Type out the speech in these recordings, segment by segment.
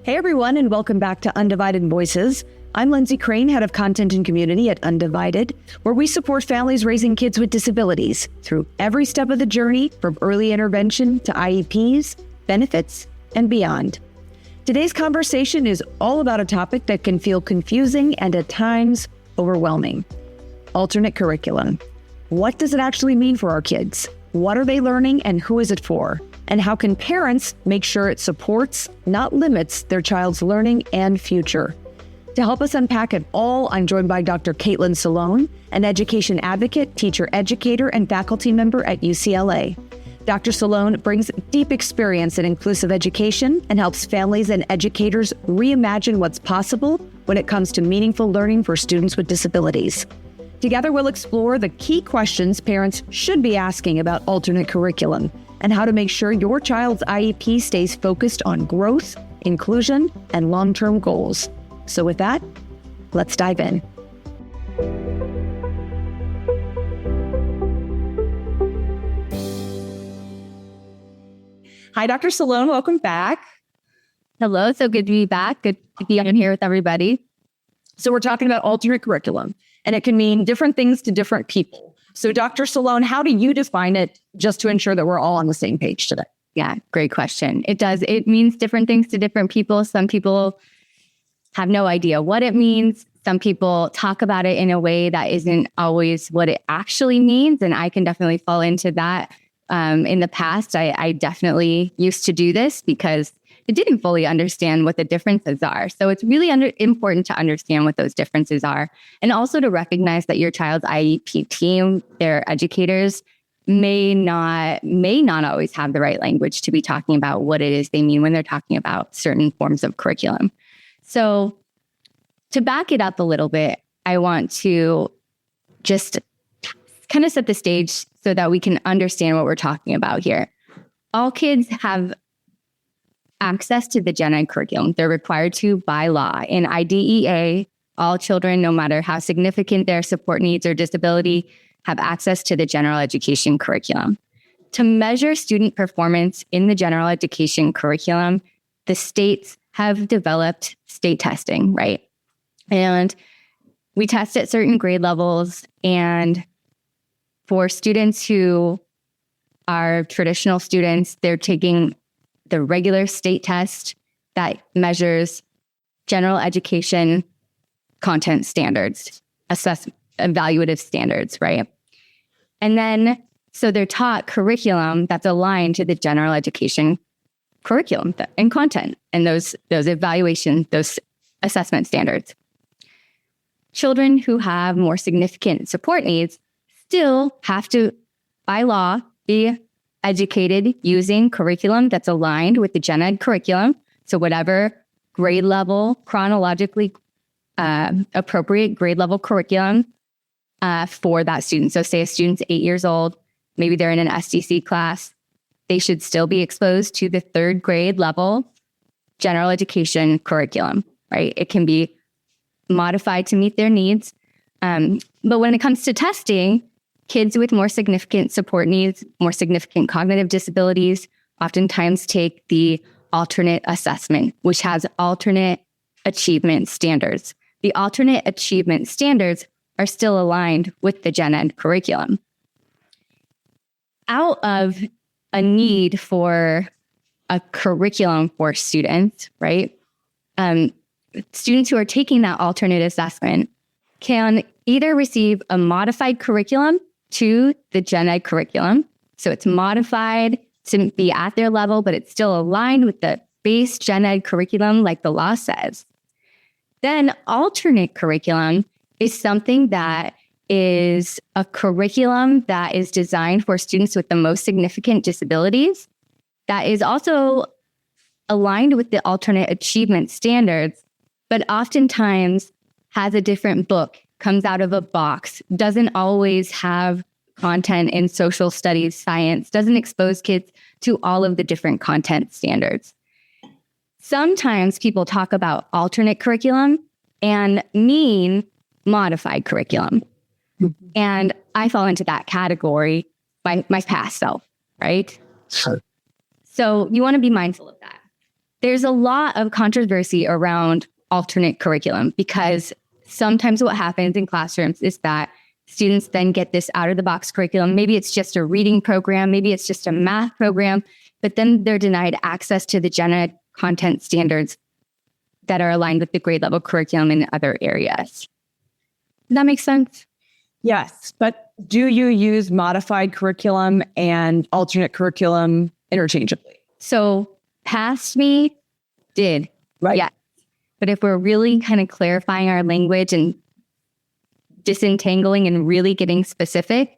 Hey everyone, and welcome back to Undivided Voices. I'm Lindsay Crane, head of content and community at Undivided, where we support families raising kids with disabilities through every step of the journey, from early intervention to IEPs, benefits, and beyond. Today's conversation is all about a topic that can feel confusing and at times overwhelming: alternate curriculum. What does it actually mean for our kids? What are they learning and who is it for? And how can parents make sure it supports, not limits, their child's learning and future? To help us unpack it all, I'm joined by Dr. Caitlin Solone, an education advocate, teacher-educator, and faculty member at UCLA. Dr. Solone brings deep experience in inclusive education and helps families and educators reimagine what's possible when it comes to meaningful learning for students with disabilities. Together, we'll explore the key questions parents should be asking about alternate curriculum and how to make sure your child's IEP stays focused on growth, inclusion, and long-term goals. So with that, let's dive in. Hi, Dr. Solone. Welcome back. Hello. So good to be back. Good to be on here with everybody. So we're talking about alternate curriculum, and it can mean different things to different people. So Dr. Solone, how do you define it, just to ensure that we're all on the same page today? Yeah, great question. It does. It means different things to different people. Some people have no idea what it means. Some people talk about it in a way that isn't always what it actually means. And I can definitely fall into that. In the past, I definitely used to do this because I didn't fully understand what the differences are. So it's really important to understand what those differences are, and also to recognize that your child's IEP team, their educators, may not always have the right language to be talking about what it is they mean when they're talking about certain forms of curriculum. So to back it up a little bit, I want to just kind of set the stage so that we can understand what we're talking about here. All kids have access to the gen ed curriculum. They're required to by law. In IDEA, all children, no matter how significant their support needs or disability, have access to the general education curriculum. To measure student performance in the general education curriculum, the states have developed state testing, right? And we test at certain grade levels. And for students who are traditional students, they're taking the regular state test that measures general education content standards, evaluative standards, right? And then, so they're taught curriculum that's aligned to the general education curriculum and content and those evaluation, those assessment standards. Children who have more significant support needs still have to, by law, be educated using curriculum that's aligned with the gen ed curriculum. So whatever grade level, chronologically appropriate grade level curriculum for that student. So say a student's 8 years old, maybe they're in an SDC class, they should still be exposed to the third grade level general education curriculum, right? It can be modified to meet their needs. But when it comes to testing, kids with more significant support needs, more significant cognitive disabilities, oftentimes take the alternate assessment, which has alternate achievement standards. The alternate achievement standards are still aligned with the gen ed curriculum. Out of a need for a curriculum for students, right? Students who are taking that alternate assessment can either receive a modified curriculum to the gen ed curriculum. So it's modified to be at their level, but it's still aligned with the base gen ed curriculum like the law says. Then alternate curriculum is something that is a curriculum that is designed for students with the most significant disabilities, that is also aligned with the alternate achievement standards, but oftentimes has a different book, comes out of a box, doesn't always have content in social studies, science, doesn't expose kids to all of the different content standards. Sometimes people talk about alternate curriculum and mean modified curriculum. And I fall into that category by my past self, right? Sure. So you want to be mindful of that. There's a lot of controversy around alternate curriculum because sometimes what happens in classrooms is that students then get this out of the box curriculum. Maybe it's just a reading program, maybe it's just a math program, but then they're denied access to the gen ed content standards that are aligned with the grade level curriculum in other areas. Does that make sense? Yes, but do you use modified curriculum and alternate curriculum interchangeably? So past me did, Right. Yeah. But if we're really kind of clarifying our language and disentangling and really getting specific,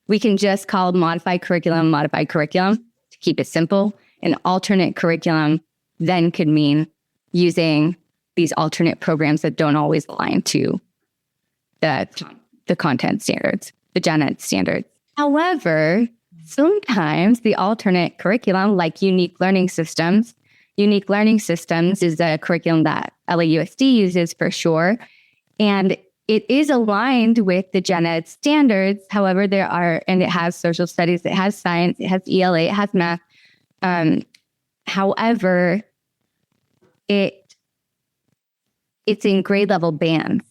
we can just call modified curriculum to keep it simple. And alternate curriculum then could mean using these alternate programs that don't always align to the content standards, the gen ed standards. However, sometimes the alternate curriculum, like unique learning systems is a curriculum that LAUSD uses for sure. And it is aligned with the gen ed standards. However, and it has social studies, it has science, it has ELA, it has math. However, it's in grade level bands.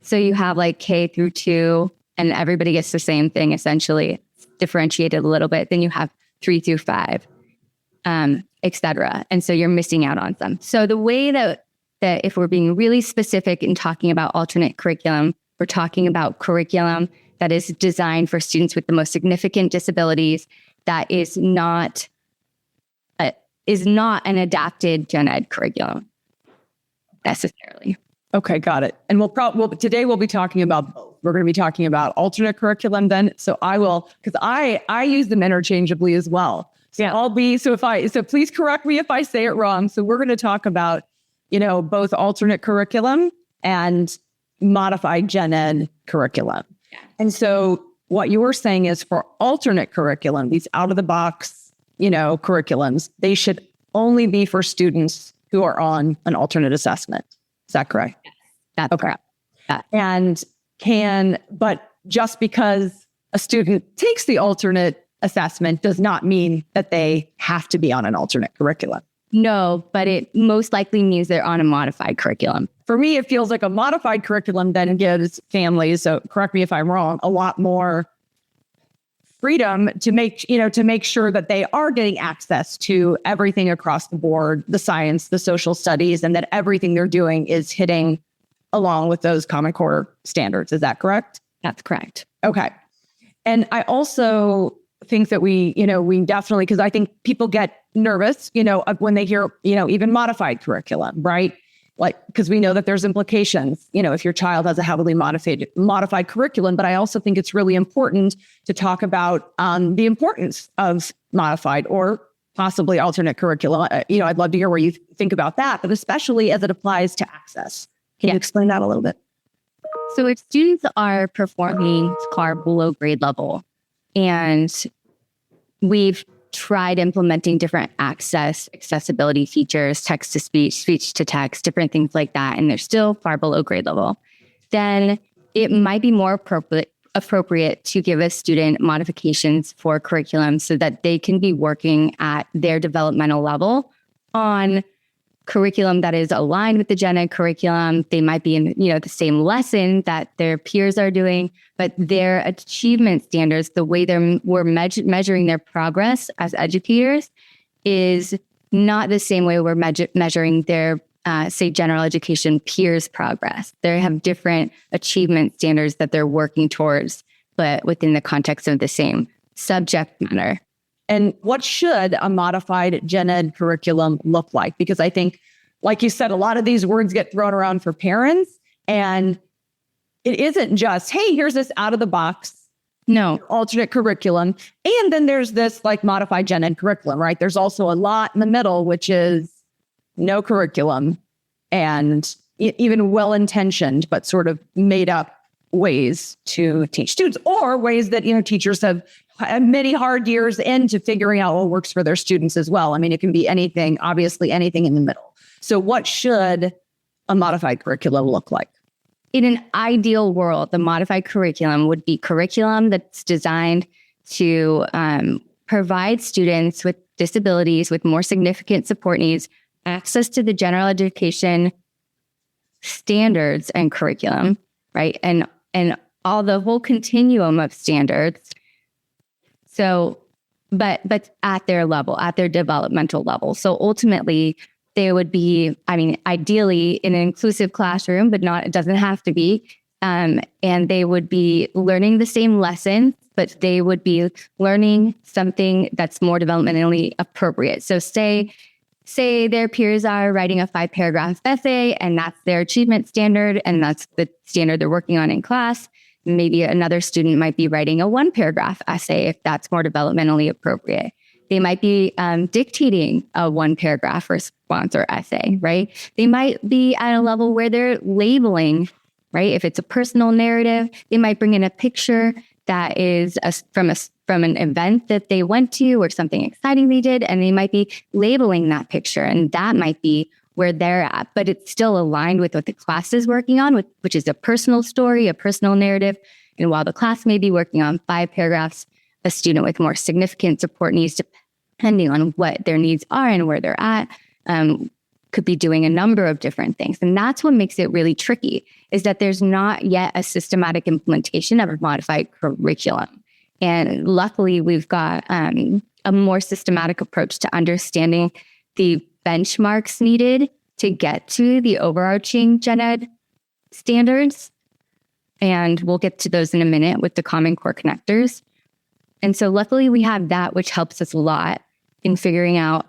So you have like K through 2, and everybody gets the same thing, essentially. It's differentiated a little bit. Then you have 3 through 5, et cetera. And so you're missing out on some. So the way that if we're being really specific in talking about alternate curriculum, we're talking about curriculum that is designed for students with the most significant disabilities, that is not an adapted gen ed curriculum necessarily. Okay, got it. And today we'll be talking about both. We're going to be talking about alternate curriculum then. So I will, because I use them interchangeably as well. So yeah. So please correct me if I say it wrong. So we're going to talk about, both alternate curriculum and modified gen ed curriculum. Yeah. And so what you were saying is for alternate curriculum, these out of the box, curriculums, they should only be for students who are on an alternate assessment. Is that correct? Yes, that's correct. Yeah. But just because a student takes the alternate assessment does not mean that they have to be on an alternate curriculum. No, but it most likely means they're on a modified curriculum. For me, it feels like a modified curriculum then gives families, so correct me if I'm wrong, a lot more freedom to make sure that they are getting access to everything across the board, the science, the social studies, and that everything they're doing is hitting along with those Common Core standards. Is that correct? That's correct. Okay. And I also think that we definitely, because I think people get nervous, when they hear, even modified curriculum, right? Like, because we know that there's implications, if your child has a heavily modified curriculum. But I also think it's really important to talk about the importance of modified or possibly alternate curriculum. I'd love to hear where you think about that, but especially as it applies to access. Can you explain that a little bit? So if students are performing far below grade level, and we've tried implementing different accessibility features, text to speech, speech to text, different things like that, and they're still far below grade level, then it might be more appropriate to give a student modifications for curriculum so that they can be working at their developmental level on curriculum that is aligned with the gen ed curriculum. They might be in, the same lesson that their peers are doing, but their achievement standards, the way we're measuring their progress as educators is not the same way we're measuring their, say, general education peers' progress. They have different achievement standards that they're working towards, but within the context of the same subject matter. And what should a modified gen ed curriculum look like? Because I think, like you said, a lot of these words get thrown around for parents, and it isn't just, hey, here's this out of the box, alternate curriculum. And then there's this like modified gen ed curriculum, right? There's also a lot in the middle, which is no curriculum and even well-intentioned, but sort of made up ways to teach students, or ways that, teachers have many hard years into figuring out what works for their students as well. I mean, it can be anything, obviously anything in the middle. So what should a modified curriculum look like? In an ideal world, the modified curriculum would be curriculum that's designed to provide students with disabilities with more significant support needs access to the general education standards and curriculum, right? And all the whole continuum of standards. So, but at their level, at their developmental level. So ultimately, they would be, ideally in an inclusive classroom, but it doesn't have to be. And they would be learning the same lessons, but they would be learning something that's more developmentally appropriate. So say their peers are writing a 5-paragraph essay, and that's their achievement standard, and that's the standard they're working on in class. Maybe another student might be writing a 1-paragraph essay if that's more developmentally appropriate. They might be dictating a 1-paragraph response or essay, right? They might be at a level where they're labeling, right? If it's a personal narrative, they might bring in a picture that is from an event that they went to or something exciting they did, and they might be labeling that picture, and that might be where they're at, but it's still aligned with what the class is working on, which is a personal story, a personal narrative. And while the class may be working on 5 paragraphs, a student with more significant support needs, depending on what their needs are and where they're at, could be doing a number of different things. And that's what makes it really tricky, is that there's not yet a systematic implementation of a modified curriculum. And luckily, we've got a more systematic approach to understanding the benchmarks needed to get to the overarching gen ed standards. And we'll get to those in a minute with the Common Core connectors. And so luckily we have that, which helps us a lot in figuring out,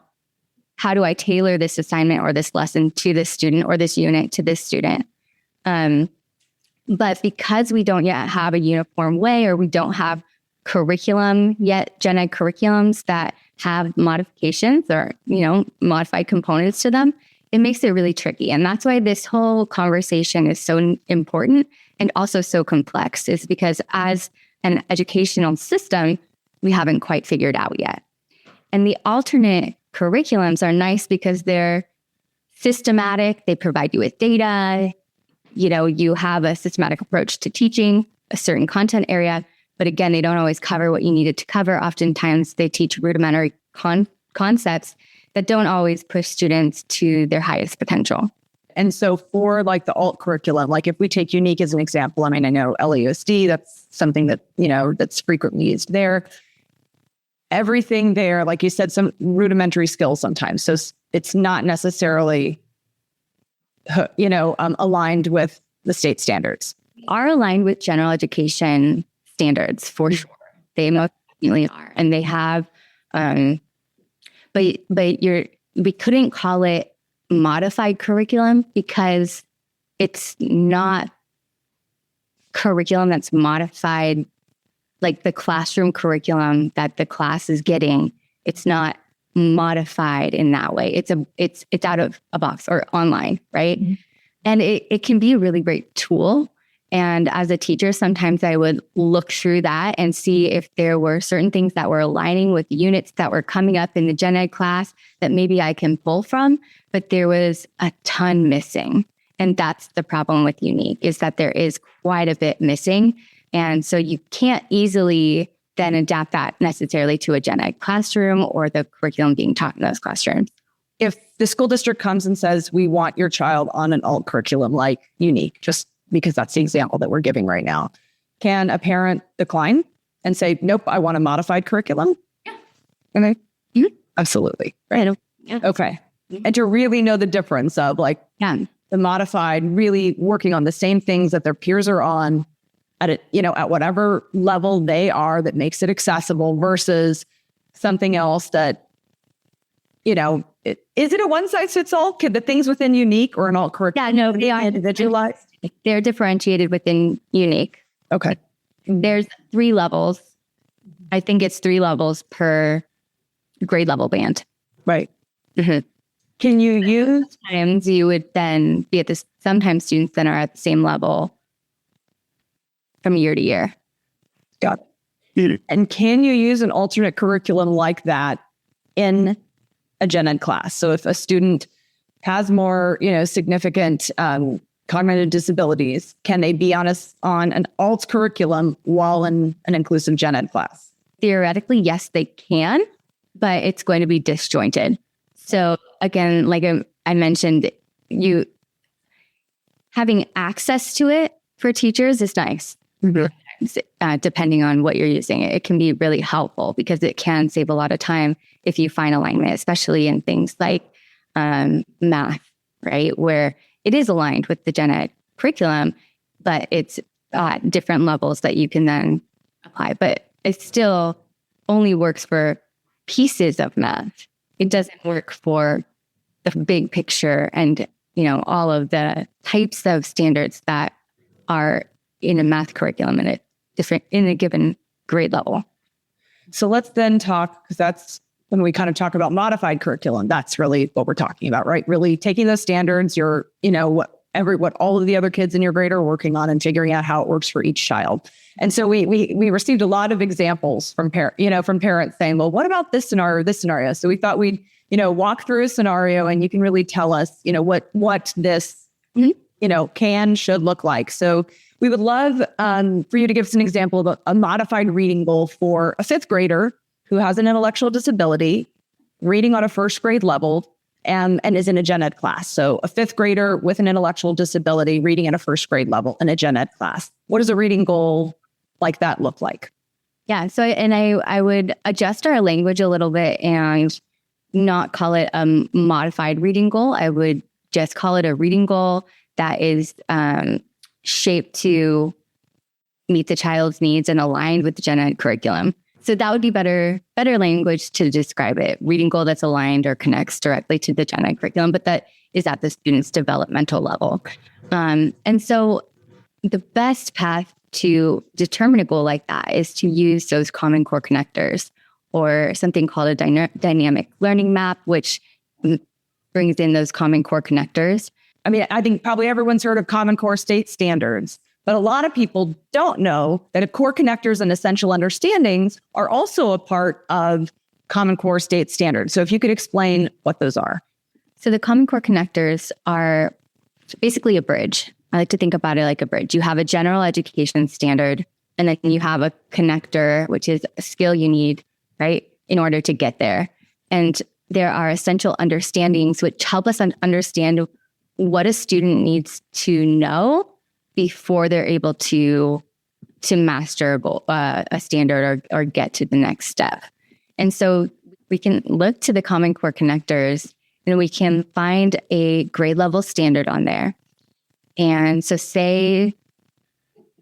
how do I tailor this assignment or this lesson to this student or this unit to this student? But because we don't yet have a uniform way, or we don't have curriculum yet, gen ed curriculums that have modifications or, modified components to them, it makes it really tricky. And that's why this whole conversation is so important and also so complex, is because as an educational system, we haven't quite figured out yet. And the alternate curriculums are nice because they're systematic. They provide you with data. You have a systematic approach to teaching a certain content area. But again, they don't always cover what you needed to cover. Oftentimes, they teach rudimentary concepts that don't always push students to their highest potential. And so for the alt curriculum, if we take Unique as an example, I know LAUSD, that's something that, that's frequently used there. Everything there, like you said, some rudimentary skills sometimes. So it's not necessarily, aligned with the state standards. Are aligned with general education standards for sure. They most definitely are. And they have, but we couldn't call it modified curriculum because it's not curriculum that's modified, like the classroom curriculum that the class is getting. It's not modified in that way. It's out of a box or online, right? Mm-hmm. And it can be a really great tool. And as a teacher, sometimes I would look through that and see if there were certain things that were aligning with units that were coming up in the gen ed class that maybe I can pull from, but there was a ton missing. And that's the problem with Unique, is that there is quite a bit missing. And so you can't easily then adapt that necessarily to a gen ed classroom or the curriculum being taught in those classrooms. If the school district comes and says, we want your child on an alt curriculum like Unique, just because that's the example that we're giving right now, can a parent decline and say, nope, I want a modified curriculum? Yeah. Okay. Mm-hmm. Absolutely. Right. Yeah. Okay. Mm-hmm. And to really know the difference of the modified, really working on the same things that their peers are on at whatever level they are, that makes it accessible, versus something else that, is it a one size fits all? Could the things within Unique or an alt curriculum? Yeah, no, they are individualized. They're differentiated within Unique. Okay. There's 3 levels. I think it's 3 levels per grade level band. Right. Mm-hmm. Can you use? Sometimes you would then be at this. Sometimes students then are at the same level from year to year. Got it. And can you use an alternate curriculum like that in a gen ed class? So if a student has more, significant cognitive disabilities, can they be on an alt curriculum while in an inclusive gen ed class? Theoretically, yes, they can, but it's going to be disjointed. So again, like I mentioned, you having access to it for teachers is nice. Depending on what you're using, it can be really helpful because it can save a lot of time if you find alignment, especially in things like math, right? Where it is aligned with the gen ed curriculum, but it's different levels that you can then apply. But it still only works for pieces of math. It doesn't work for the big picture and, all of the types of standards that are in a math curriculum in a given grade level. So let's then talk, because that's when we kind of talk about modified curriculum. That's really what we're talking about, right? Really taking those standards, what all of the other kids in your grade are working on and figuring out how it works for each child. And so we received a lot of examples from parents saying, well, what about this scenario? So we thought we'd, walk through a scenario and you can really tell us, what this, should look like. So we would love for you to give us an example of a modified reading goal for a fifth grader who has an intellectual disability, reading on a first grade level, and is in a gen ed class. So a fifth grader with an intellectual disability reading at a first grade level in a gen ed class. What does a reading goal like that look like? Yeah. So, and I would adjust our language a little bit and not call it a modified reading goal. I would just call it a reading goal that is shaped to meet the child's needs and aligned with the gen ed curriculum. So that would be better language to describe it. Reading goal that's aligned or connects directly to the gen ed curriculum, but that is at the student's developmental level. And so the best path to determine a goal like that is to use those common core connectors or something called a dynamic learning map, which brings in those common core connectors. I mean, I think probably everyone's heard of Common Core state standards, but a lot of people don't know that core connectors and essential understandings are also a part of Common Core state standards. So if you could explain what those are. So the Common Core connectors are basically a bridge. I like to think about it like a bridge. You have a general education standard, and then you have a connector, which is a skill you need, right, in order to get there. And there are essential understandings which help us understand what a student needs to know before they're able to master a standard or get to the next step. And so we can look to the Common Core connectors and we can find a grade level standard on there. And so say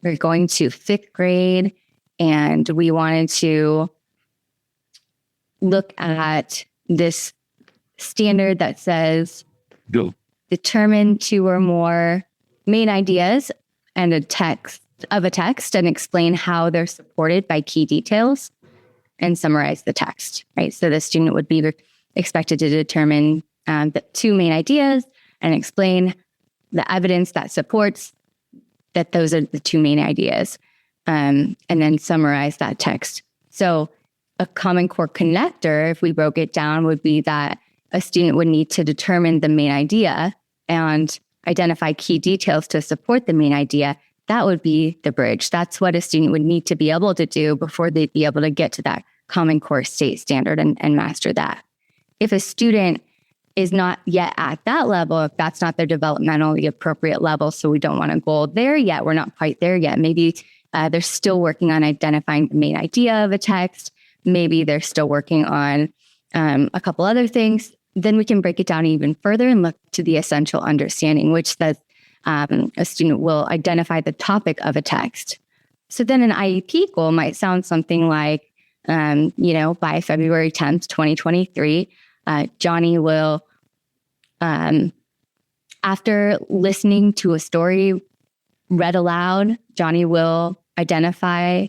we're going to fifth grade and we wanted to look at this standard that says, Go. Determine 2 or more main ideas and a text and explain how they're supported by key details and summarize the text, right? So the student would be expected to determine the 2 main ideas and explain the evidence that supports that those are the 2 main ideas, and then summarize that text. So a Common Core connector, if we broke it down, would be that a student would need to determine the main idea and identify key details to support the main idea. That would be the bridge. That's what a student would need to be able to do before they'd be able to get to that Common Core state standard and master that. If a student is not yet at that level, if that's not their developmentally appropriate level, so we don't want to go there yet, we're not quite there yet. Maybe they're still working on identifying the main idea of a text. Maybe they're still working on a couple other things. Then we can break it down even further and look to the essential understanding, which says a student will identify the topic of a text. So then an IEP goal might sound something like, by February 10th, 2023, Johnny will, after listening to a story read aloud, Johnny will identify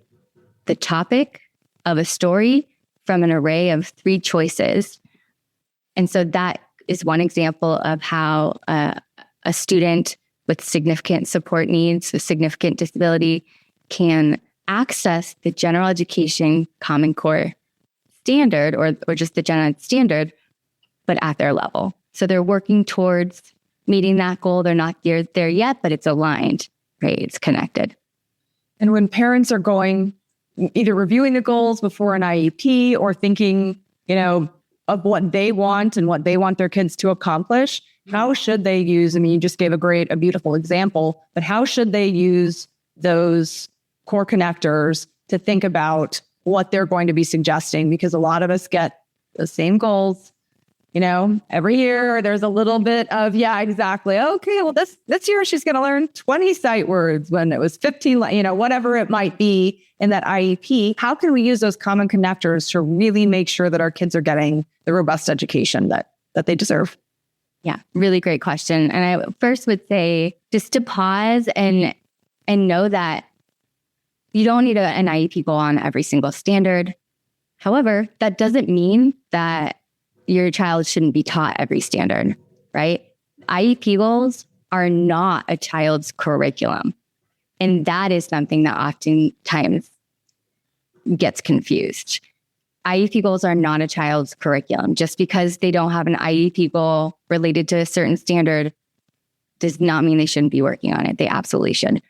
the topic of a story from an array of 3 choices. And so that is one example of how a student with significant support needs, a significant disability, can access the general education Common Core standard or just the gen ed standard, but at their level. So they're working towards meeting that goal. They're not there yet, but it's aligned, right? It's connected. And when parents are either reviewing the goals before an IEP or thinking, of what they want and what they want their kids to accomplish, how should they use, I mean, you just gave a beautiful example, but how should they use those core connectors to think about what they're going to be suggesting? Because a lot of us get the same goals, every year there's a little bit of, yeah, exactly. Okay, well, this year she's going to learn 20 sight words when it was 15, whatever it might be in that IEP. How can we use those common connectors to really make sure that our kids are getting the robust education that they deserve? Yeah, really great question. And I first would say just to pause and know that you don't need an IEP goal on every single standard. However, that doesn't mean that your child shouldn't be taught every standard, right? IEP goals are not a child's curriculum. And that is something that oftentimes gets confused. IEP goals are not a child's curriculum. Just because they don't have an IEP goal related to a certain standard does not mean they shouldn't be working on it. They absolutely should.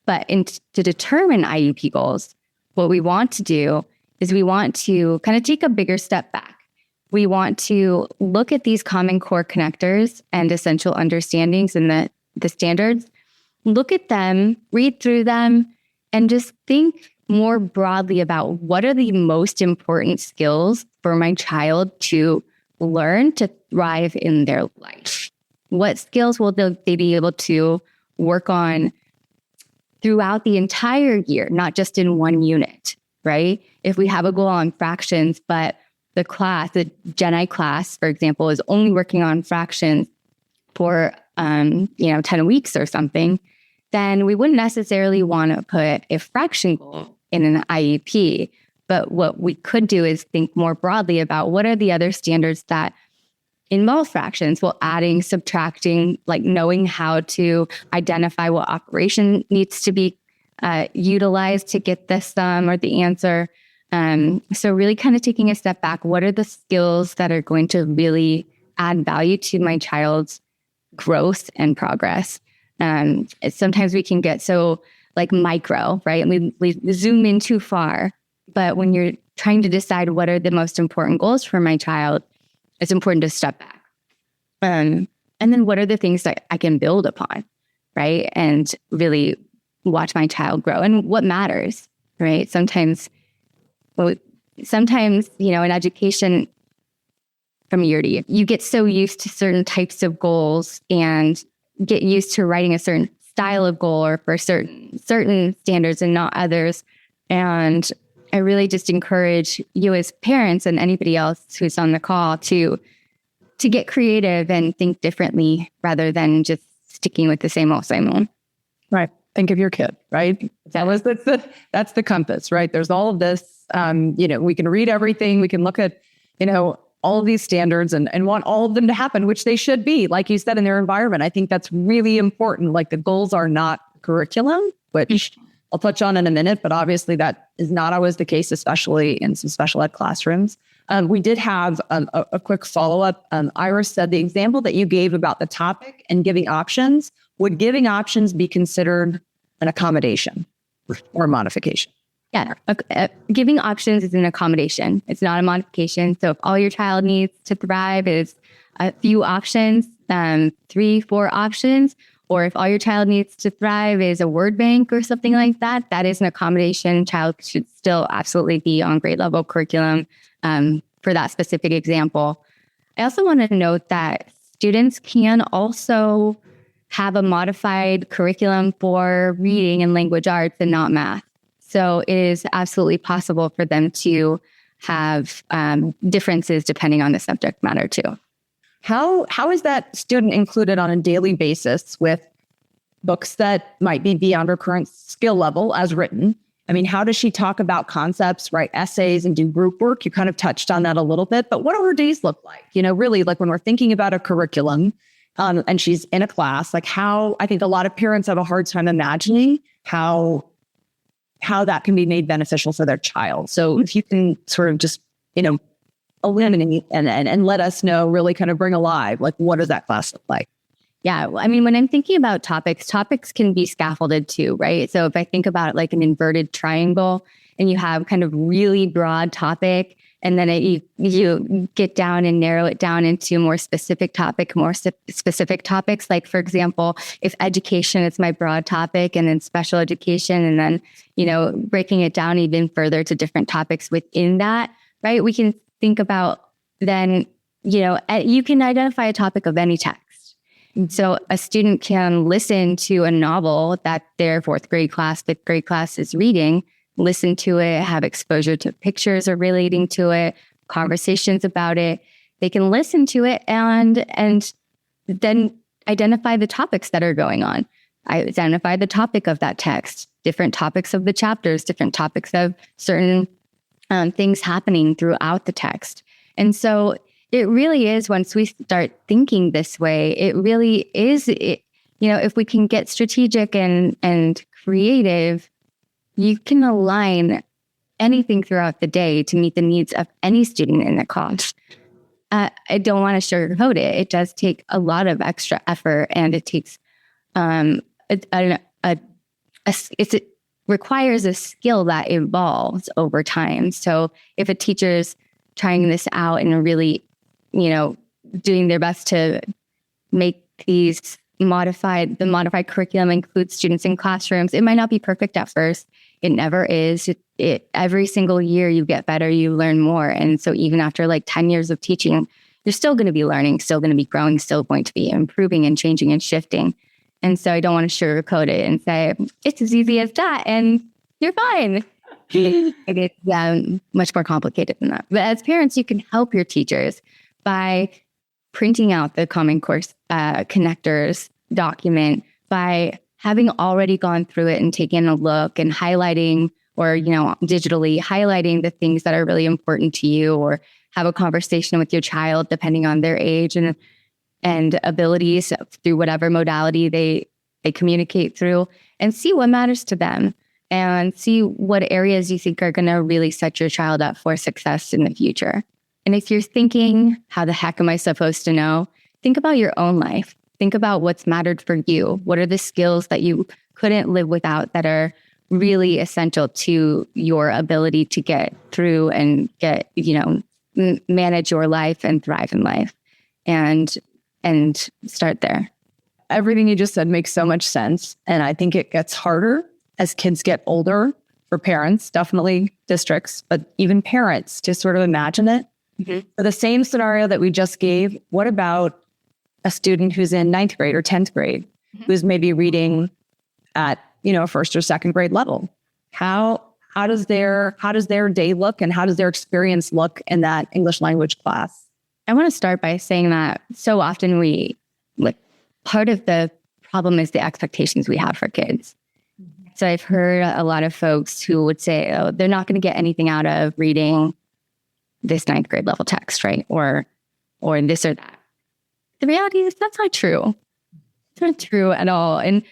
But to determine IEP goals, what we want to do is we want to kind of take a bigger step back. We want to look at these common core connectors and essential understandings in the standards, look at them, read through them, and just think more broadly about what are the most important skills for my child to learn to thrive in their life. What skills will they be able to work on throughout the entire year, not just in one unit, right? If we have a goal on fractions, but the Gen Ed class, for example, is only working on fractions for 10 weeks or something, then we wouldn't necessarily want to put a fraction goal in an IEP. But what we could do is think more broadly about what are the other standards that involve fractions, well, adding, subtracting, like knowing how to identify what operation needs to be utilized to get the sum or the answer. So really kind of taking a step back, what are the skills that are going to really add value to my child's growth and progress? Sometimes we can get so like micro, right? And we zoom in too far. But when you're trying to decide what are the most important goals for my child, it's important to step back. And then what are the things that I can build upon, right? And really watch my child grow and what matters, right? Sometimes, in education from year to year, you get so used to certain types of goals and get used to writing a certain style of goal or for certain standards and not others. And I really just encourage you as parents and anybody else who's on the call to get creative and think differently rather than just sticking with the same old. Right. Think of your kid, right? That's the compass, right? There's all of this, we can read everything. We can look at, all of these standards and want all of them to happen, which they should be, like you said, in their environment. I think that's really important. Like the goals are not curriculum, which I'll touch on in a minute, but obviously that is not always the case, especially in some special ed classrooms. We did have a quick follow-up. Iris said the example that you gave about the topic and giving options, would giving options be considered an accommodation or a modification? Yeah, giving options is an accommodation. It's not a modification. So if all your child needs to thrive is a few options, 3, 4 options, or if all your child needs to thrive is a word bank or something like that, that is an accommodation. Child should still absolutely be on grade level curriculum for that specific example. I also want to note that students can also have a modified curriculum for reading and language arts and not math. So it is absolutely possible for them to have differences depending on the subject matter too. How is that student included on a daily basis with books that might be beyond her current skill level as written? I mean, how does she talk about concepts, write essays, and do group work? You kind of touched on that a little bit, but what do her days look like? Really like when we're thinking about a curriculum and she's in a class, like how I think a lot of parents have a hard time imagining how that can be made beneficial for their child. So if you can sort of just, eliminate and let us know, really kind of bring alive, like what does that class look like? Yeah. I mean, when I'm thinking about topics can be scaffolded too, right? So if I think about it like an inverted triangle and you have kind of really broad topic And then you get down and narrow it down into more specific topics. Like, for example, if education is my broad topic, and then special education, and then, breaking it down even further to different topics within that, right? We can think about then, you can identify a topic of any text. So a student can listen to a novel that their fifth grade class is reading, listen to it, have exposure to pictures or relating to it, conversations about it. They can listen to it and then identify the topics that are going on. I identify the topic of that text, different topics of the chapters, different topics of certain things happening throughout the text. And so it really is, once we start thinking this way, it really is, if we can get strategic and creative, you can align anything throughout the day to meet the needs of any student in the class. I don't want to sugarcoat it. It does take a lot of extra effort, and it takes it requires a skill that evolves over time. So if a teacher's trying this out and really, doing their best to make the modified curriculum include students in classrooms, it might not be perfect at first. It never is. Every single year you get better, you learn more. And so even after 10 years of teaching, you're still going to be learning, still going to be growing, still going to be improving and changing and shifting. And so I don't want to sugarcoat it and say, it's as easy as that and you're fine. It's much more complicated than that. But as parents, you can help your teachers by printing out the Common Course connectors document, by having already gone through it and taken a look and highlighting, or, digitally highlighting the things that are really important to you, or have a conversation with your child depending on their age and abilities through whatever modality they communicate through, and see what matters to them and see what areas you think are going to really set your child up for success in the future. And if you're thinking, how the heck am I supposed to know? Think about your own life. Think about what's mattered for you. What are the skills that you couldn't live without that are really essential to your ability to get through and get, manage your life and thrive in life, and start there. Everything you just said makes so much sense. And I think it gets harder as kids get older, for parents, definitely districts, but even parents, to sort of imagine it. Mm-hmm. For the same scenario that we just gave, what about a student who's in 9th grade or 10th grade, who's maybe reading at, first or second grade level? How does their day look, and how does their experience look in that English language class? I want to start by saying that so often part of the problem is the expectations we have for kids. Mm-hmm. So I've heard a lot of folks who would say, oh, they're not going to get anything out of reading this 9th grade level text, right? Or this or that. The reality is that's not true. It's not true at all. And,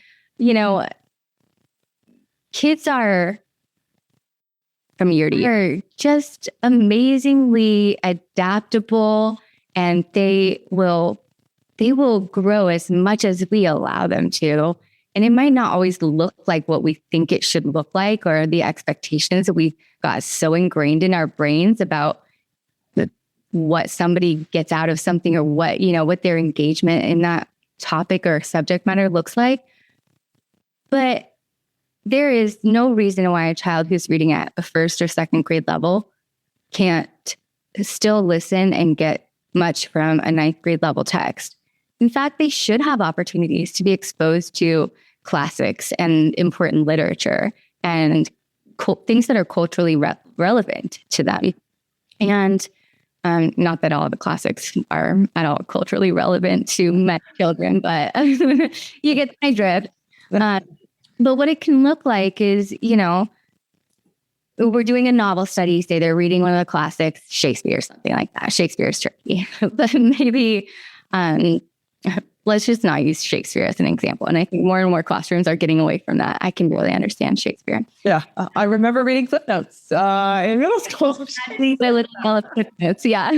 kids are, from year to year, just amazingly adaptable, and they will grow as much as we allow them to. And it might not always look like what we think it should look like, or the expectations that we got so ingrained in our brains about what somebody gets out of something, or what their engagement in that topic or subject matter looks like. But there is no reason why a child who's reading at a first or second grade level can't still listen and get much from a 9th grade level text. In fact, they should have opportunities to be exposed to classics and important literature and things that are culturally relevant to them. And not that all of the classics are at all culturally relevant to my children, but you get my drift. But what it can look like is, we're doing a novel study, say they're reading one of the classics, Shakespeare, something like that. Shakespeare is tricky, but maybe let's just not use Shakespeare as an example. And I think more and more classrooms are getting away from that. I can barely understand Shakespeare. Yeah, I remember reading footnotes in middle school. Footnotes, yeah.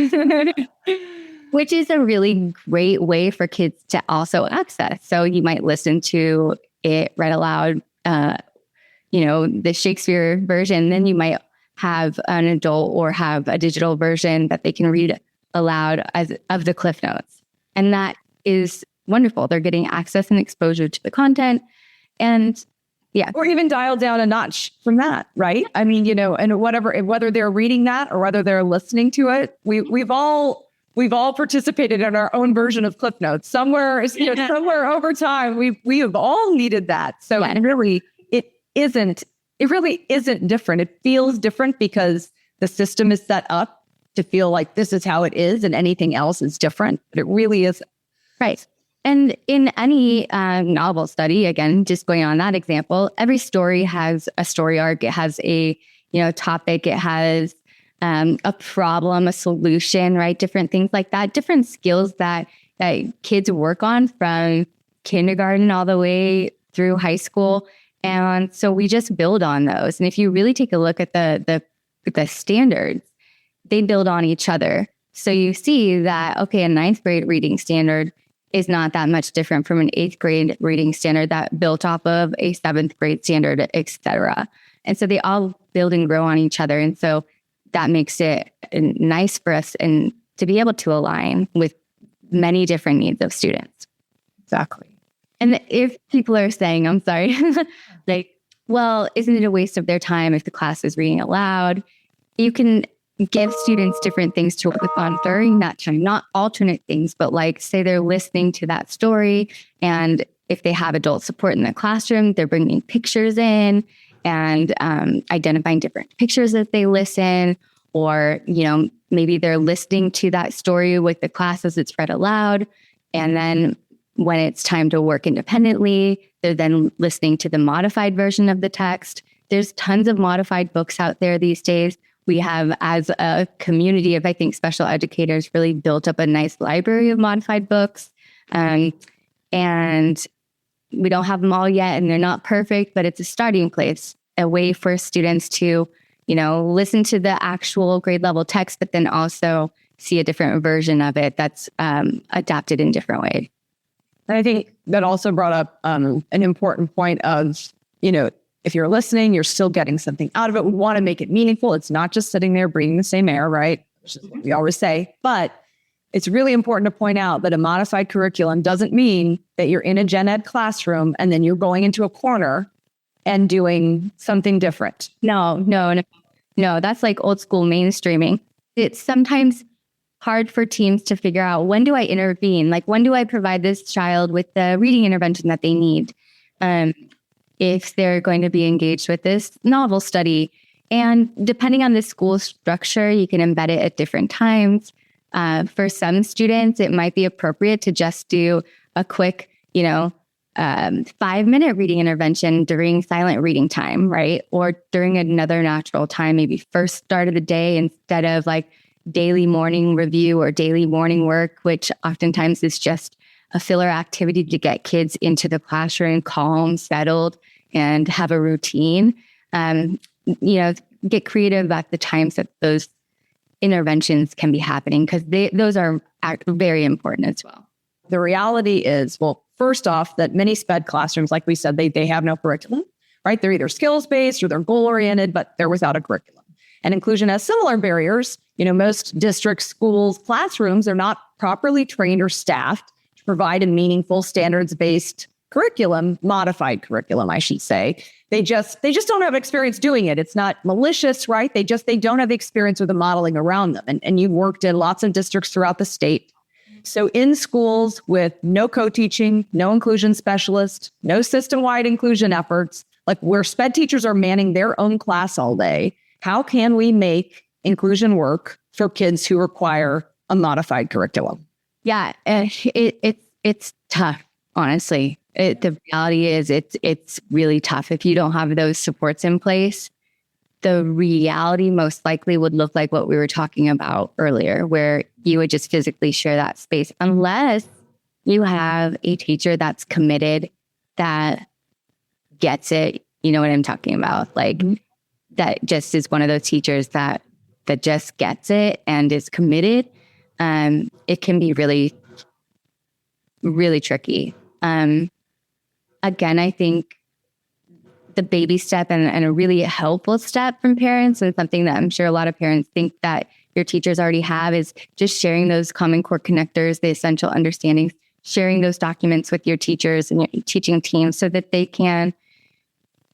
Which is a really great way for kids to also access. So you might listen to it read aloud, the Shakespeare version. Then you might have an adult or have a digital version that they can read aloud of the Cliff Notes. And that is wonderful. They're getting access and exposure to the content. And yeah. Or even dial down a notch from that, right? I mean, and whether they're reading that or whether they're listening to it, we've all participated in our own version of Cliff Notes. Somewhere over time, we have all needed that. So it really isn't different. It feels different because the system is set up to feel like this is how it is and anything else is different. But it really isn't. Right. And in any novel study, again, just going on that example, every story has a story arc. It has a topic. It has a problem, a solution, right? Different things like that. Different skills that kids work on from kindergarten all the way through high school. And so we just build on those. And if you really take a look at the standards, they build on each other. So you see that, okay, a 9th grade reading standard is not that much different from an 8th grade reading standard that built off of a 7th grade standard, et cetera. And so they all build and grow on each other. And so that makes it nice for us and to be able to align with many different needs of students. Exactly. And if people are saying, I'm sorry, like, well, isn't it a waste of their time if the class is reading aloud? You can give students different things to work on during that time, not alternate things, but like say they're listening to that story. And if they have adult support in the classroom, they're bringing pictures in and identifying different pictures as they listen, or, maybe they're listening to that story with the class as it's read aloud. And then when it's time to work independently, they're then listening to the modified version of the text. There's tons of modified books out there these days. We have, as a community of, I think, special educators, really built up a nice library of modified books. And we don't have them all yet, and they're not perfect, but it's a starting place, a way for students to, listen to the actual grade level text, but then also see a different version of it that's adapted in different ways. And I think that also brought up an important point of, if you're listening, you're still getting something out of it. We want to make it meaningful. It's not just sitting there breathing the same air, right? Which is what we always say. But it's really important to point out that a modified curriculum doesn't mean that you're in a gen ed classroom and then you're going into a corner and doing something different. No. That's like old school mainstreaming. It's sometimes hard for teams to figure out, when do I intervene? Like, when do I provide this child with the reading intervention that they need? If they're going to be engaged with this novel study. And depending on the school structure, you can embed it at different times. For some students, it might be appropriate to just do a quick, 5-minute reading intervention during silent reading time, right? Or during another natural time, maybe first start of the day instead of like daily morning review or daily morning work, which oftentimes is just a filler activity to get kids into the classroom, calm, settled, and have a routine. Get creative at the times that those interventions can be happening, because those are very important as well. The reality is, well, first off, that many SPED classrooms, like we said, they have no curriculum, right? They're either skills-based or they're goal-oriented, but they're without a curriculum. And inclusion has similar barriers. Most district schools, classrooms are not properly trained or staffed to provide a meaningful standards-based curriculum, modified curriculum, I should say. They just don't have experience doing it. It's not malicious, right? They don't have the experience with the modeling around them. And you've worked in lots of districts throughout the state. So in schools with no co-teaching, no inclusion specialist, no system-wide inclusion efforts, like where SPED teachers are manning their own class all day, how can we make inclusion work for kids who require a modified curriculum? Yeah, it's tough, honestly. The reality is it's really tough. If you don't have those supports in place, the reality most likely would look like what we were talking about earlier, where you would just physically share that space, unless you have a teacher that's committed, that gets it. You know what I'm talking about? Like, that just is one of those teachers that just gets it and is committed. It can be really, really tricky. Again, I think the baby step and a really helpful step from parents, and something that I'm sure a lot of parents think that your teachers already have, is just sharing those common core connectors, the essential understandings, sharing those documents with your teachers and your teaching team so that they can,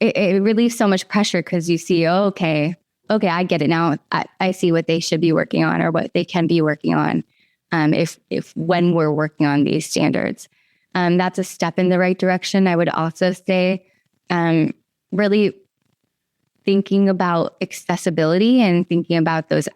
it relieves so much pressure because you see, oh, okay, I get it now. I see what they should be working on or what they can be working on if when we're working on these standards. That's a step in the right direction. I would also say really thinking about accessibility and thinking about those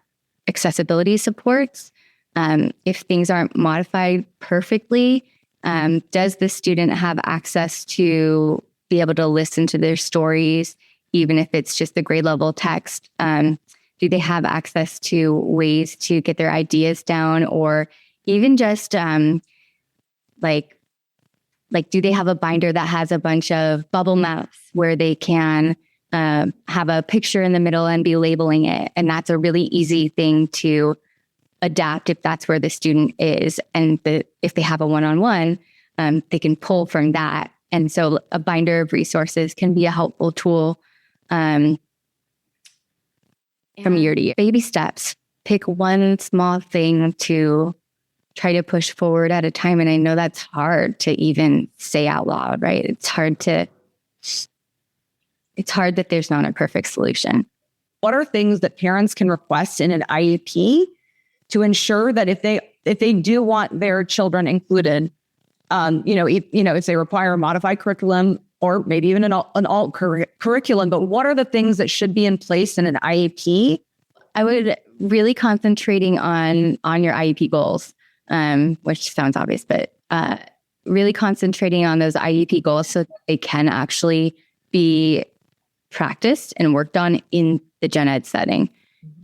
accessibility supports. If things aren't modified perfectly, does the student have access to be able to listen to their stories, even if it's just the grade level text? Do they have access to ways to get their ideas down, or even just like do they have a binder that has a bunch of bubble maps where they can have a picture in the middle and be labeling it? And that's a really easy thing to adapt if that's where the student is. And if they have a one-on-one, they can pull from that. And so a binder of resources can be a helpful tool from year to year. Baby steps. Pick one small thing to try to push forward at a time. And I know that's hard to even say out loud, right? It's hard that there's not a perfect solution. What are things that parents can request in an IEP to ensure that if they do want their children included, if they require a modified curriculum or maybe even an alt curriculum, but what are the things that should be in place in an IEP? I would really concentrating on your IEP goals, which sounds obvious, but really concentrating on those IEP goals so that they can actually be practiced and worked on in the gen ed setting.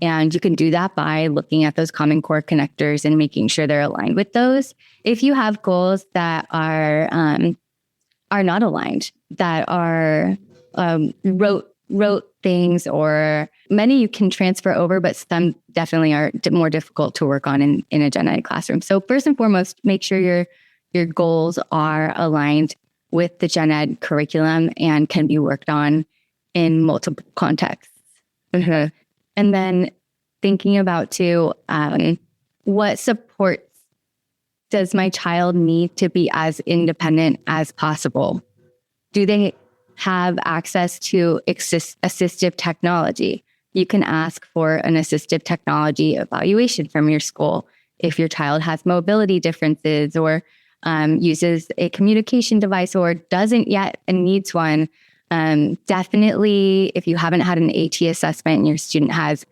And you can do that by looking at those common core connectors and making sure they're aligned with those. If you have goals that are not aligned, that are wrote things, or many you can transfer over, but some definitely are more difficult to work on in a gen ed classroom. So first and foremost, make sure your goals are aligned with the gen ed curriculum and can be worked on in multiple contexts. Mm-hmm. And then thinking about too, what supports does my child need to be as independent as possible? Do they have access to assistive technology? You can ask for an assistive technology evaluation from your school. If your child has mobility differences or uses a communication device or doesn't yet and needs one, definitely, if you haven't had an AT assessment and your student has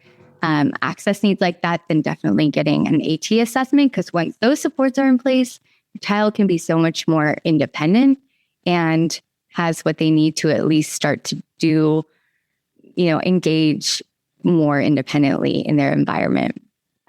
access needs like that, then definitely getting an AT assessment, because once those supports are in place, your child can be so much more independent and has what they need to at least start to do, engage more independently in their environment.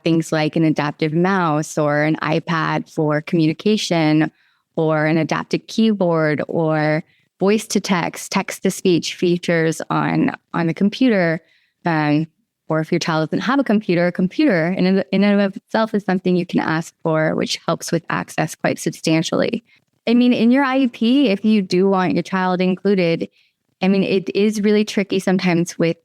Things like an adaptive mouse or an iPad for communication, or an adaptive keyboard, or voice to text, text to speech features on the computer. Or if your child doesn't have a computer in and of itself is something you can ask for, which helps with access quite substantially. I mean, in your IEP, if you do want your child included, I mean, it is really tricky sometimes with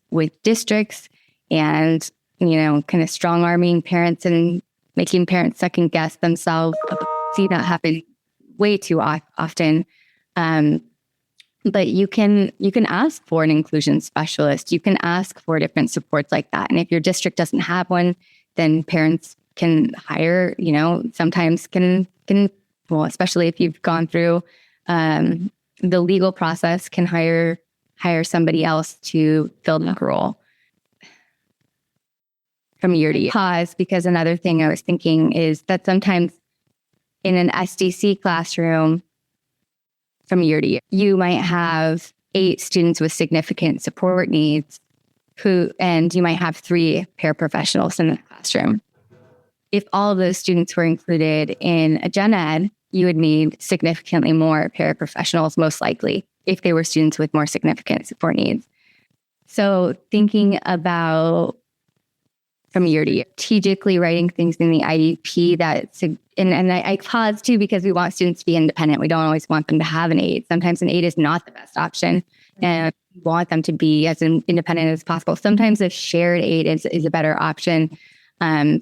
districts and, kind of strong-arming parents and making parents second guess themselves. See that happen way too often. But you can ask for an inclusion specialist. You can ask for different supports like that. And if your district doesn't have one, then parents can hire, sometimes can, well, especially if you've gone through the legal process, can hire somebody else to fill that role. From year to year. Pause, because another thing I was thinking is that sometimes in an SDC classroom, from year to year, you might have 8 students with significant support needs and you might have 3 paraprofessionals in the classroom. If all of those students were included in a gen ed, you would need significantly more paraprofessionals, most likely, if they were students with more significant support needs. So thinking about from year to year, strategically writing things in the IEP and I pause too, because we want students to be independent. We don't always want them to have an aide. Sometimes an aide is not the best option. And want them to be as independent as possible. Sometimes a shared aid is a better option,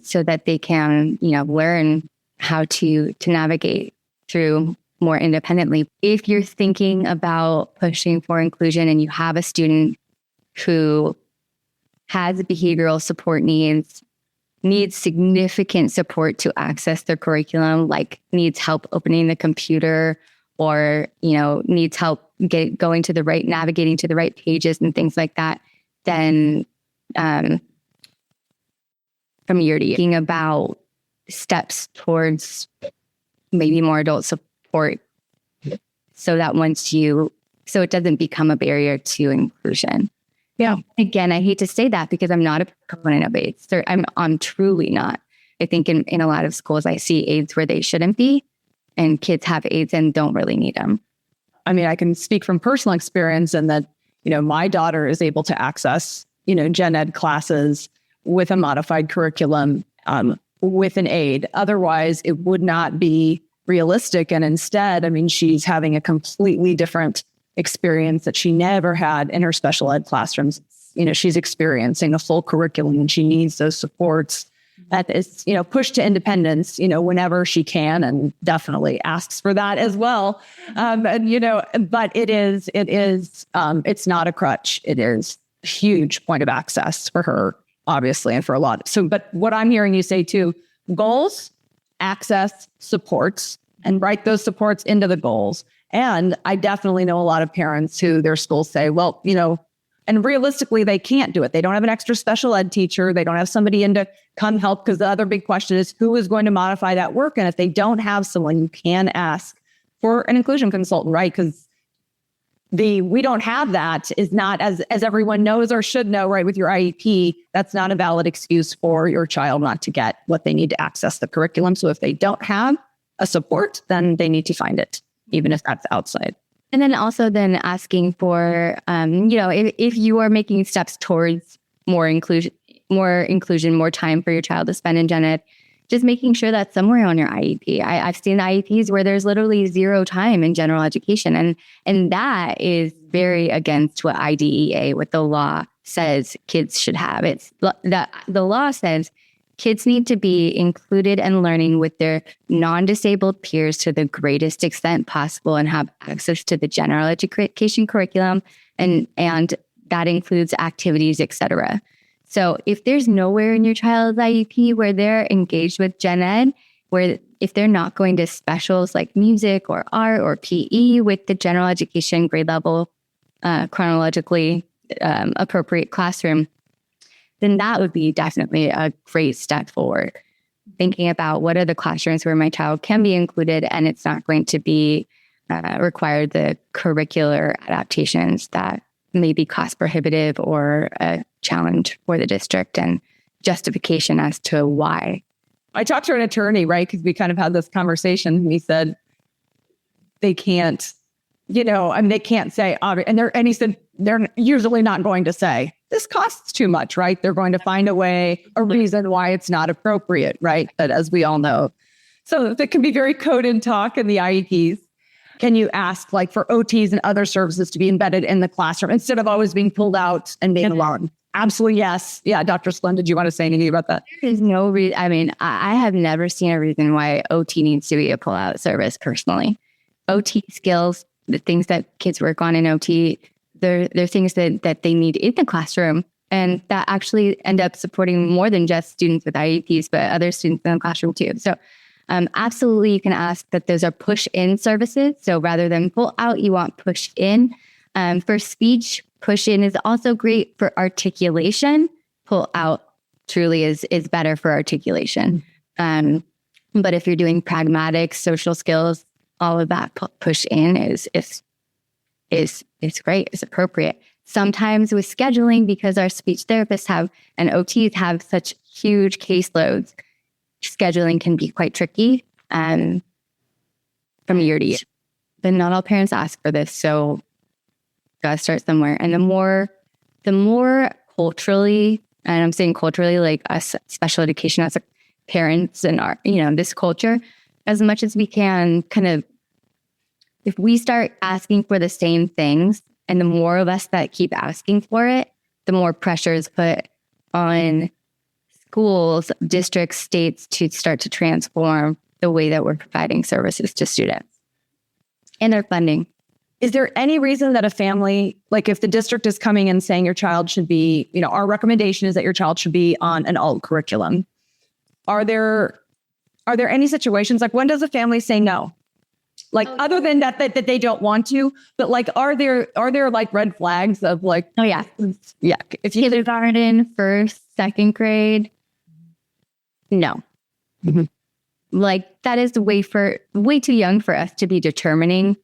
so that they can, learn how to navigate through more independently. If you're thinking about pushing for inclusion and you have a student who has behavioral support needs significant support to access their curriculum, like needs help opening the computer, or, needs help navigating to the right pages and things like that, then from year to year, thinking about steps towards maybe more adult support, so that so it doesn't become a barrier to inclusion. Yeah. Again, I hate to say that because I'm not a proponent of aids. I'm truly not. I think in a lot of schools, I see aids where they shouldn't be, and kids have aids and don't really need them. I mean, I can speak from personal experience in that, my daughter is able to access, gen ed classes with a modified curriculum, with an aid. Otherwise, it would not be realistic. And instead, I mean, she's having a completely different experience that she never had in her special ed classrooms. She's experiencing a full curriculum, and she needs those supports. That is, pushed to independence, whenever she can, and definitely asks for that as well. But it's not a crutch. It is a huge point of access for her, obviously, and for a lot. So, but what I'm hearing you say too, goals, access, supports, and write those supports into the goals. And I definitely know a lot of parents who their schools say, well, and realistically, they can't do it. They don't have an extra special ed teacher. They don't have somebody in to come help, because the other big question is who is going to modify that work? And if they don't have someone, you can ask for an inclusion consultant, right? Because we don't have that is not, as everyone knows or should know, right, with your IEP, that's not a valid excuse for your child not to get what they need to access the curriculum. So if they don't have a support, then they need to find it, even if that's outside. And then also asking for, if you are making steps towards more inclusion, more time for your child to spend in gen ed, just making sure that's somewhere on your IEP. I've seen IEPs where there's literally 0 time in general education. And that is very against what IDEA, what the law says kids should have. The law says kids need to be included and learning with their non-disabled peers to the greatest extent possible, and have access to the general education curriculum. And that includes activities, etc. So if there's nowhere in your child's IEP where they're engaged with gen ed, where if they're not going to specials like music or art or PE with the general education grade level, chronologically appropriate classroom, then that would be definitely a great step forward. Thinking about what are the classrooms where my child can be included, and it's not going to be require the curricular adaptations that may be cost prohibitive or a challenge for the district, and justification as to why. I talked to an attorney, right? Because we kind of had this conversation, and he said they can't, they can't say, and he said they're usually not going to say this costs too much, right? They're going to find a reason why it's not appropriate, right? But as we all know, so that can be very code and talk in the IEPs. Can you ask like for OTs and other services to be embedded in the classroom instead of always being pulled out and being alone? Absolutely, yes. Yeah, Dr. Sloan, did you want to say anything about that? There's no reason. I mean, I have never seen a reason why OT needs to be a pull-out service personally. OT skills, the things that kids work on in OT, they're things that they need in the classroom, and that actually end up supporting more than just students with IEPs, but other students in the classroom too. So absolutely, you can ask that those are push-in services. So rather than pull out, you want push-in. For speech, push-in is also great. For articulation, pull out truly is better for articulation. But if you're doing pragmatic social skills, all of that push-in is great, it's appropriate. Sometimes with scheduling, because our speech therapists and OTs have such huge caseloads, scheduling can be quite tricky from year to year. But not all parents ask for this, so gotta start somewhere. And the more culturally, and I'm saying culturally, like us special education as a parents and our, this culture, as much as we can kind of, if we start asking for the same things And the more of us that keep asking for it, the more pressure is put on schools, districts, states to start to transform the way that we're providing services to students and their funding. Is there any reason that a family, like if the district is coming and saying your child should be, our recommendation is that your child should be on an alt curriculum? Are there any situations, like when does a family say no? Like other than that they don't want to, but like are there like red flags of like, oh yeah. Yeah. If you kindergarten, first, second grade, no. Mm-hmm. Like that is way too young for us to be determining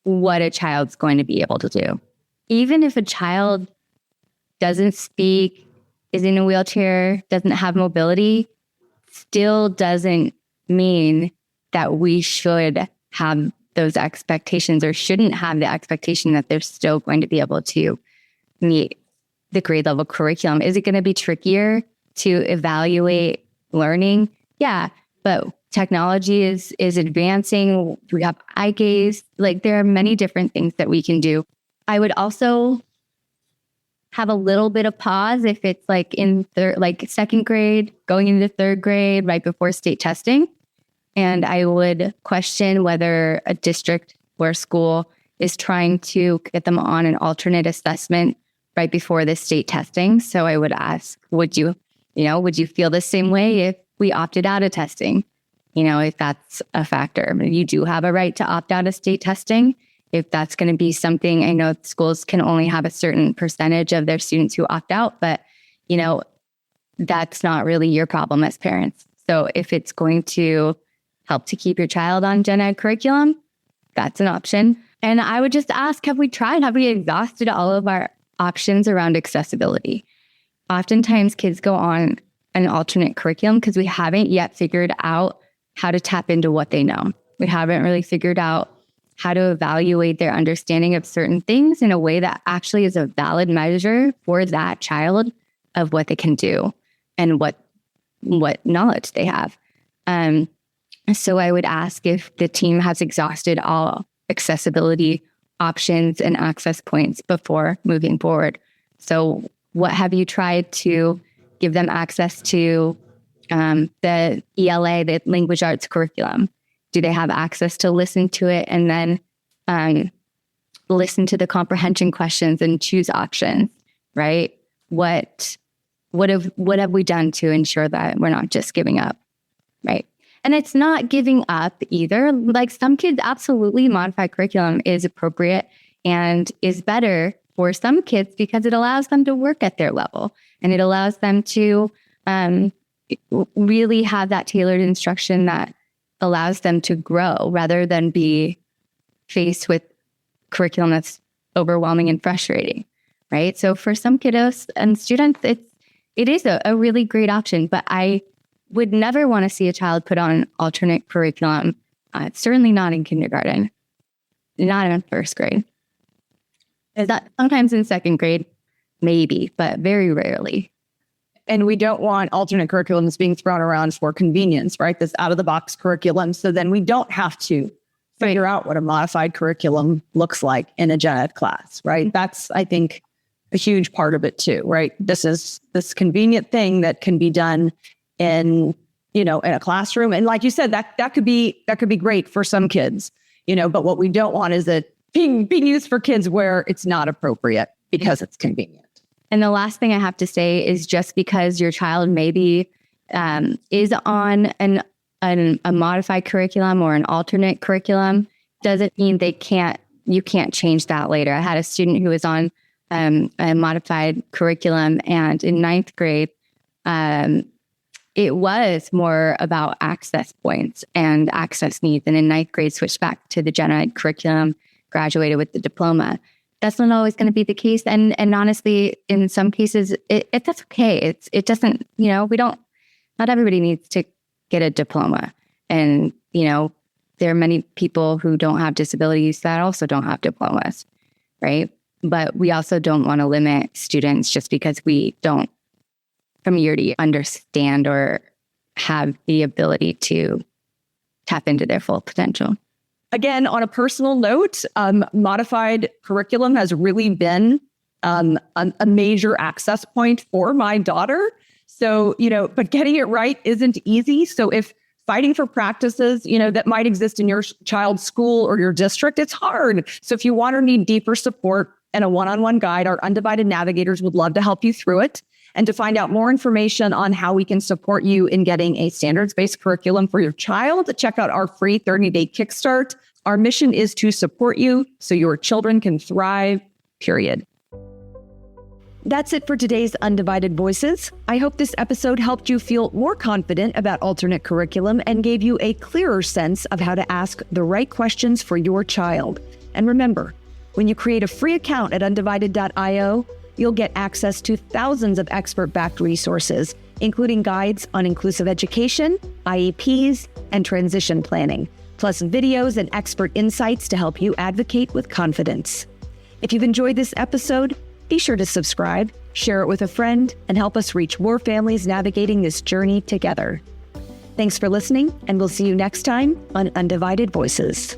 what a child's going to be able to do. Even if a child doesn't speak, is in a wheelchair, doesn't have mobility, still doesn't mean that we should have those expectations or shouldn't have the expectation that they're still going to be able to meet the grade level curriculum. Is it going to be trickier to evaluate learning? Yeah, but technology is advancing. We have eye gaze. Like there are many different things that we can do. I would also have a little bit of pause if it's like in second grade, going into third grade, right before state testing. And I would question whether a district or a school is trying to get them on an alternate assessment right before the state testing. So I would ask, would you feel the same way if we opted out of testing? If that's a factor. I mean, you do have a right to opt out of state testing. If that's going to be something, I know schools can only have a certain percentage of their students who opt out, but, that's not really your problem as parents. So if it's going to help to keep your child on gen ed curriculum, that's an option. And I would just ask, have we exhausted all of our options around accessibility? Oftentimes kids go on an alternate curriculum because we haven't yet figured out how to tap into what they know. We haven't really figured out how to evaluate their understanding of certain things in a way that actually is a valid measure for that child of what they can do and what knowledge they have. So I would ask if the team has exhausted all accessibility options and access points before moving forward. So what have you tried to give them access to the ELA, the language arts curriculum? Do they have access to listen to it and then listen to the comprehension questions and choose options, right? What have we done to ensure that we're not just giving up, right? And it's not giving up either. Like some kids, absolutely modified curriculum is appropriate and is better for some kids because it allows them to work at their level and it allows them to really have that tailored instruction that allows them to grow rather than be faced with curriculum that's overwhelming and frustrating, right? So for some kiddos and students, it is a really great option, but I would never want to see a child put on alternate curriculum, certainly not in kindergarten, not in first grade. Is that sometimes in second grade? Maybe, but very rarely. And we don't want alternate curriculums being thrown around for convenience, right? This out-of-the-box curriculum. So then we don't have to figure out what a modified curriculum looks like in a gen ed class, right? That's, I think, a huge part of it too, right? This is this convenient thing that can be done in a classroom. And like you said, that could be great for some kids, but what we don't want is it being used for kids where it's not appropriate because it's convenient. And the last thing I have to say is just because your child maybe is on a modified curriculum or an alternate curriculum doesn't mean you can't change that later. I had a student who was on a modified curriculum, and in ninth grade, it was more about access points and access needs. And in ninth grade, switched back to the gen ed curriculum, graduated with the diploma. That's not always going to be the case. And honestly, in some cases, that's okay. It doesn't, not everybody needs to get a diploma. And, there are many people who don't have disabilities that also don't have diplomas, right? But we also don't want to limit students just because we don't, from year to year, understand or have the ability to tap into their full potential. again, on a personal note, modified curriculum has really been a major access point for my daughter. So, but getting it right isn't easy. So if fighting for practices, that might exist in your child's school or your district, it's hard. So if you want or need deeper support and a one-on-one guide, our Undivided navigators would love to help you through it. And to find out more information on how we can support you in getting a standards-based curriculum for your child, check out our free 30-day Kickstart. Our mission is to support you so your children can thrive, period. That's it for today's Undivided Voices. I hope this episode helped you feel more confident about alternate curriculum and gave you a clearer sense of how to ask the right questions for your child. And remember, when you create a free account at undivided.io, you'll get access to thousands of expert-backed resources, including guides on inclusive education, IEPs, and transition planning, plus videos and expert insights to help you advocate with confidence. If you've enjoyed this episode, be sure to subscribe, share it with a friend, and help us reach more families navigating this journey together. Thanks for listening, and we'll see you next time on Undivided Voices.